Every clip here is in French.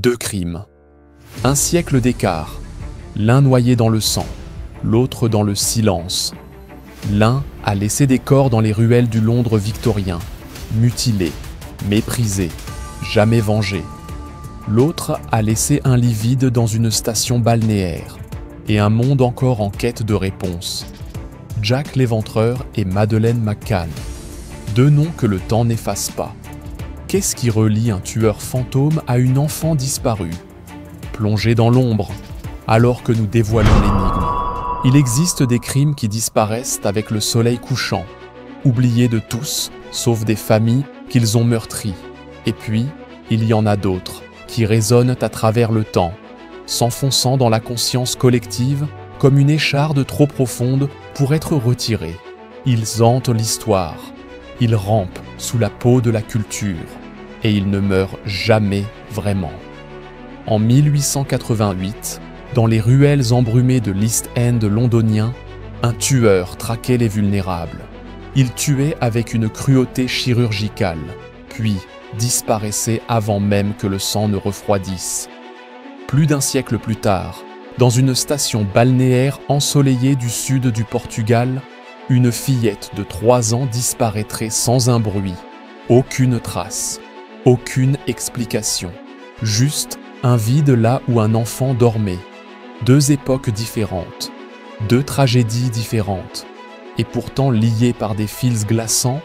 Deux crimes. Un siècle d'écart. L'un noyé dans le sang, l'autre dans le silence. L'un a laissé des corps dans les ruelles du Londres victorien, mutilés, méprisés, jamais vengés. L'autre a laissé un lit vide dans une station balnéaire et un monde encore en quête de réponse. Jack l'Éventreur et Madeleine McCann. Deux noms que le temps n'efface pas. Qu'est-ce qui relie un tueur fantôme à une enfant disparue, plongée dans l'ombre, alors que nous dévoilons l'énigme? Il existe des crimes qui disparaissent avec le soleil couchant, oubliés de tous, sauf des familles qu'ils ont meurtries. Et puis, il y en a d'autres, qui résonnent à travers le temps, s'enfonçant dans la conscience collective comme une écharde trop profonde pour être retirée. Ils hantent l'histoire, ils rampent sous la peau de la culture, et ils ne meurent jamais vraiment. En 1888, dans les ruelles embrumées de l'East End londonien, un tueur traquait les vulnérables. Il tuait avec une cruauté chirurgicale, puis disparaissait avant même que le sang ne refroidisse. Plus d'un siècle plus tard, dans une station balnéaire ensoleillée du sud du Portugal, une fillette de 3 ans disparaîtrait sans un bruit, aucune trace, aucune explication, juste un vide là où un enfant dormait. Deux époques différentes, deux tragédies différentes, et pourtant liées par des fils glaçants,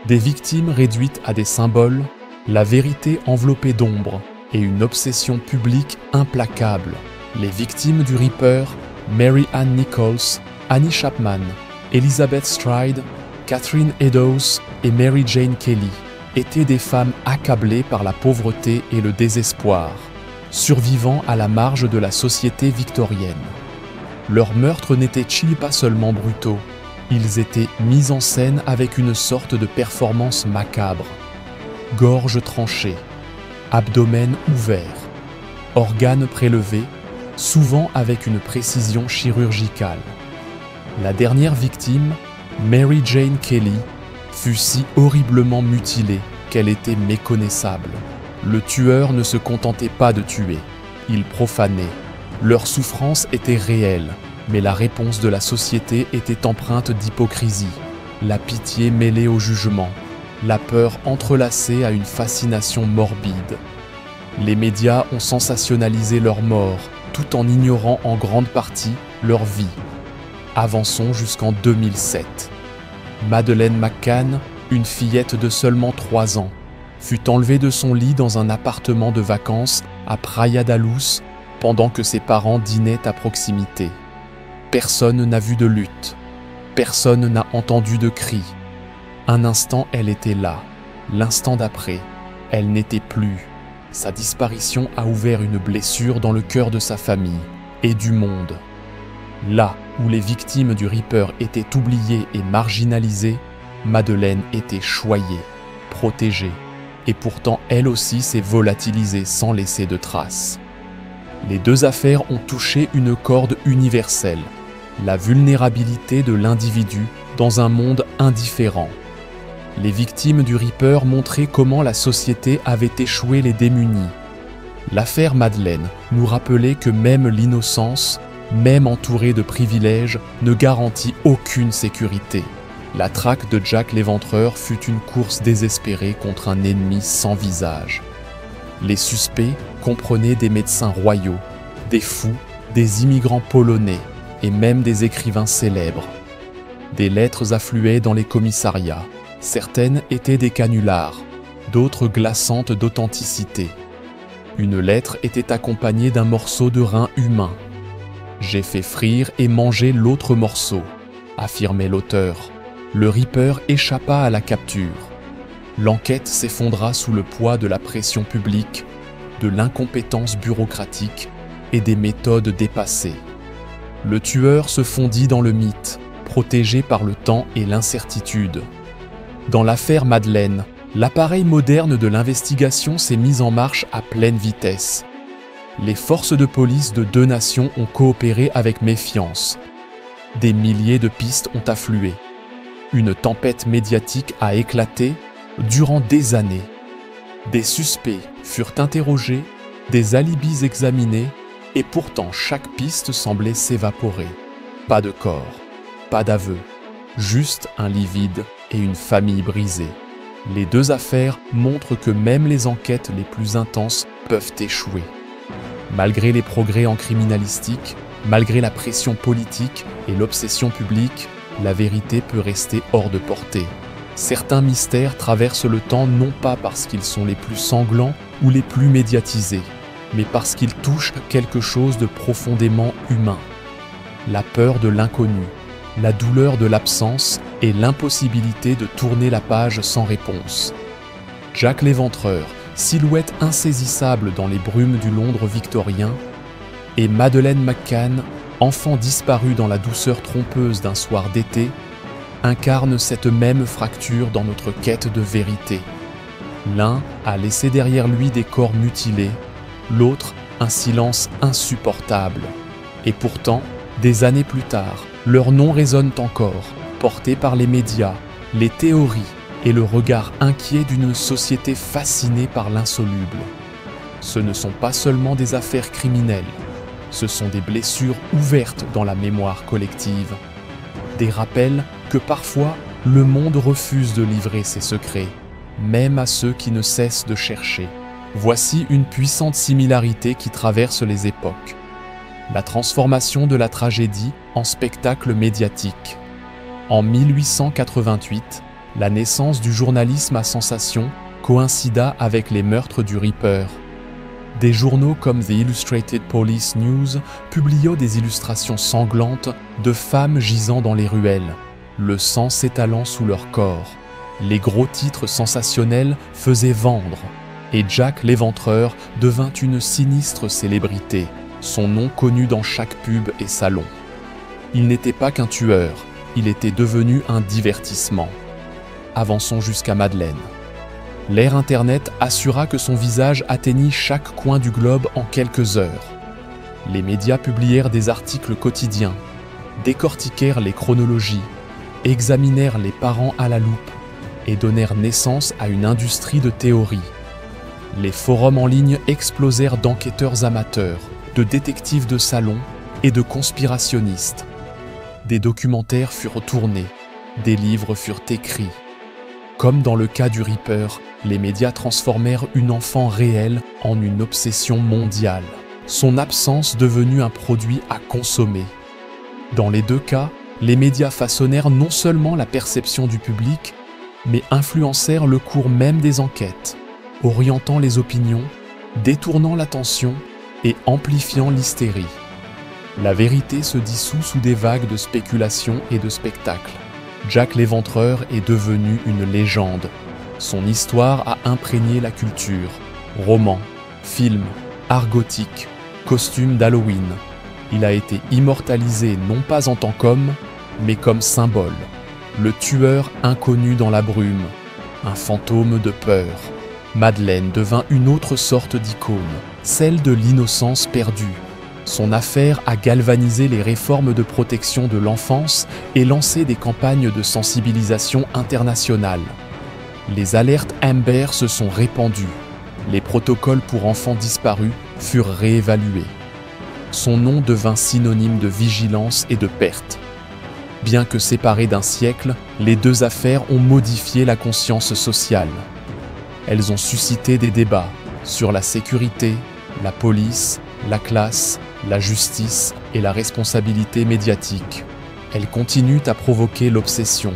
des victimes réduites à des symboles, la vérité enveloppée d'ombre et une obsession publique implacable. Les victimes du Ripper, Mary Ann Nichols, Annie Chapman, Elizabeth Stride, Catherine Eddowes et Mary Jane Kelly, étaient des femmes accablées par la pauvreté et le désespoir, survivant à la marge de la société victorienne. Leurs meurtres n'étaient-ils pas seulement brutaux, ils étaient mis en scène avec une sorte de performance macabre. Gorge tranchée, abdomen ouvert, organes prélevés, souvent avec une précision chirurgicale. La dernière victime, Mary Jane Kelly, fut si horriblement mutilée qu'elle était méconnaissable. Le tueur ne se contentait pas de tuer, il profanait. Leur souffrance était réelle, mais la réponse de la société était empreinte d'hypocrisie, la pitié mêlée au jugement, la peur entrelacée à une fascination morbide. Les médias ont sensationnalisé leur mort, tout en ignorant en grande partie leur vie. Avançons jusqu'en 2007. Madeleine McCann, une fillette de seulement 3 ans, fut enlevée de son lit dans un appartement de vacances à Praia da Luz pendant que ses parents dînaient à proximité. Personne n'a vu de lutte, personne n'a entendu de cri. Un instant, elle était là, l'instant d'après, elle n'était plus. Sa disparition a ouvert une blessure dans le cœur de sa famille et du monde. Là où les victimes du Ripper étaient oubliées et marginalisées, Madeleine était choyée, protégée, et pourtant elle aussi s'est volatilisée sans laisser de traces. Les deux affaires ont touché une corde universelle, la vulnérabilité de l'individu dans un monde indifférent. Les victimes du Ripper montraient comment la société avait échoué les démunis. L'affaire Madeleine nous rappelait que même l'innocence, même entourée de privilèges, ne garantit aucune sécurité. La traque de Jack l'Éventreur fut une course désespérée contre un ennemi sans visage. Les suspects comprenaient des médecins royaux, des fous, des immigrants polonais et même des écrivains célèbres. Des lettres affluaient dans les commissariats. Certaines étaient des canulars, d'autres glaçantes d'authenticité. Une lettre était accompagnée d'un morceau de rein humain. « J'ai fait frire et manger l'autre morceau », affirmait l'auteur. Le Ripper échappa à la capture. L'enquête s'effondra sous le poids de la pression publique, de l'incompétence bureaucratique et des méthodes dépassées. Le tueur se fondit dans le mythe, protégé par le temps et l'incertitude. Dans l'affaire Madeleine, l'appareil moderne de l'investigation s'est mis en marche à pleine vitesse. Les forces de police de deux nations ont coopéré avec méfiance. Des milliers de pistes ont afflué. Une tempête médiatique a éclaté durant des années. Des suspects furent interrogés, des alibis examinés, et pourtant chaque piste semblait s'évaporer. Pas de corps, pas d'aveu, juste un lit vide et une famille brisée. Les deux affaires montrent que même les enquêtes les plus intenses peuvent échouer. Malgré les progrès en criminalistique, malgré la pression politique et l'obsession publique, la vérité peut rester hors de portée. Certains mystères traversent le temps non pas parce qu'ils sont les plus sanglants ou les plus médiatisés, mais parce qu'ils touchent quelque chose de profondément humain. La peur de l'inconnu, la douleur de l'absence et l'impossibilité de tourner la page sans réponse. Jack l'Éventreur, silhouette insaisissable dans les brumes du Londres victorien, et Madeleine McCann, enfant disparu dans la douceur trompeuse d'un soir d'été, incarnent cette même fracture dans notre quête de vérité. L'un a laissé derrière lui des corps mutilés, l'autre un silence insupportable. Et pourtant, des années plus tard, leurs noms résonnent encore, portés par les médias, les théories et le regard inquiet d'une société fascinée par l'insoluble. Ce ne sont pas seulement des affaires criminelles, ce sont des blessures ouvertes dans la mémoire collective. Des rappels que parfois le monde refuse de livrer ses secrets, même à ceux qui ne cessent de chercher. Voici une puissante similarité qui traverse les époques. La transformation de la tragédie en spectacle médiatique. En 1888, la naissance du journalisme à sensation coïncida avec les meurtres du Ripper. Des journaux comme The Illustrated Police News publiaient des illustrations sanglantes de femmes gisant dans les ruelles, le sang s'étalant sous leur corps. Les gros titres sensationnels faisaient vendre, et Jack l'Éventreur devint une sinistre célébrité, son nom connu dans chaque pub et salon. Il n'était pas qu'un tueur, il était devenu un divertissement. Avançons jusqu'à Madeleine. L'ère Internet assura que son visage atteignit chaque coin du globe en quelques heures. Les médias publièrent des articles quotidiens, décortiquèrent les chronologies, examinèrent les parents à la loupe et donnèrent naissance à une industrie de théories. Les forums en ligne explosèrent d'enquêteurs amateurs, de détectives de salon et de conspirationnistes. Des documentaires furent tournés, des livres furent écrits. Comme dans le cas du Ripper, les médias transformèrent une enfant réelle en une obsession mondiale, son absence devenue un produit à consommer. Dans les deux cas, les médias façonnèrent non seulement la perception du public, mais influencèrent le cours même des enquêtes, orientant les opinions, détournant l'attention et amplifiant l'hystérie. La vérité se dissout sous des vagues de spéculation et de spectacles. Jack l'Éventreur est devenu une légende. Son histoire a imprégné la culture. Romans, films, art gothique, costumes d'Halloween. Il a été immortalisé non pas en tant qu'homme, mais comme symbole. Le tueur inconnu dans la brume, un fantôme de peur. Madeleine devint une autre sorte d'icône, celle de l'innocence perdue. Son affaire a galvanisé les réformes de protection de l'enfance et lancé des campagnes de sensibilisation internationale. Les alertes Amber se sont répandues. Les protocoles pour enfants disparus furent réévalués. Son nom devint synonyme de vigilance et de perte. Bien que séparées d'un siècle, les deux affaires ont modifié la conscience sociale. Elles ont suscité des débats sur la sécurité, la police, la classe, la justice et la responsabilité médiatique. Elles continuent à provoquer l'obsession.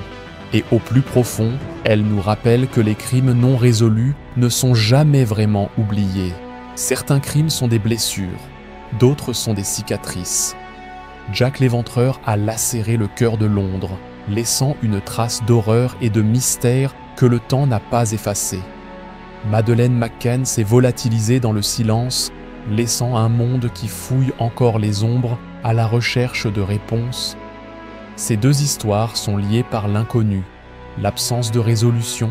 Et au plus profond, elles nous rappellent que les crimes non résolus ne sont jamais vraiment oubliés. Certains crimes sont des blessures, d'autres sont des cicatrices. Jack l'Éventreur a lacéré le cœur de Londres, laissant une trace d'horreur et de mystère que le temps n'a pas effacée. Madeleine McCann s'est volatilisée dans le silence, laissant un monde qui fouille encore les ombres à la recherche de réponses. Ces deux histoires sont liées par l'inconnu, l'absence de résolution,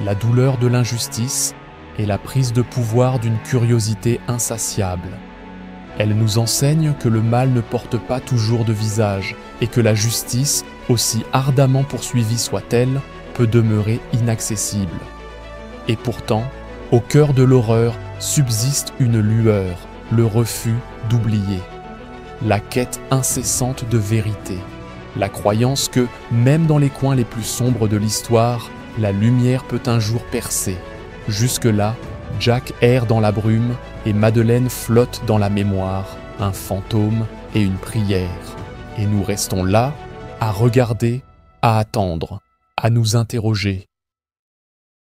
la douleur de l'injustice et la prise de pouvoir d'une curiosité insatiable. Elles nous enseignent que le mal ne porte pas toujours de visage et que la justice, aussi ardemment poursuivie soit-elle, peut demeurer inaccessible. Et pourtant, Au cœur de l'horreur subsiste une lueur, le refus d'oublier, la quête incessante de vérité, la croyance que, même dans les coins les plus sombres de l'histoire, la lumière peut un jour percer. Jusque-là, Jack erre dans la brume et Madeleine flotte dans la mémoire, un fantôme et une prière. Et nous restons là, à regarder, à attendre, à nous interroger.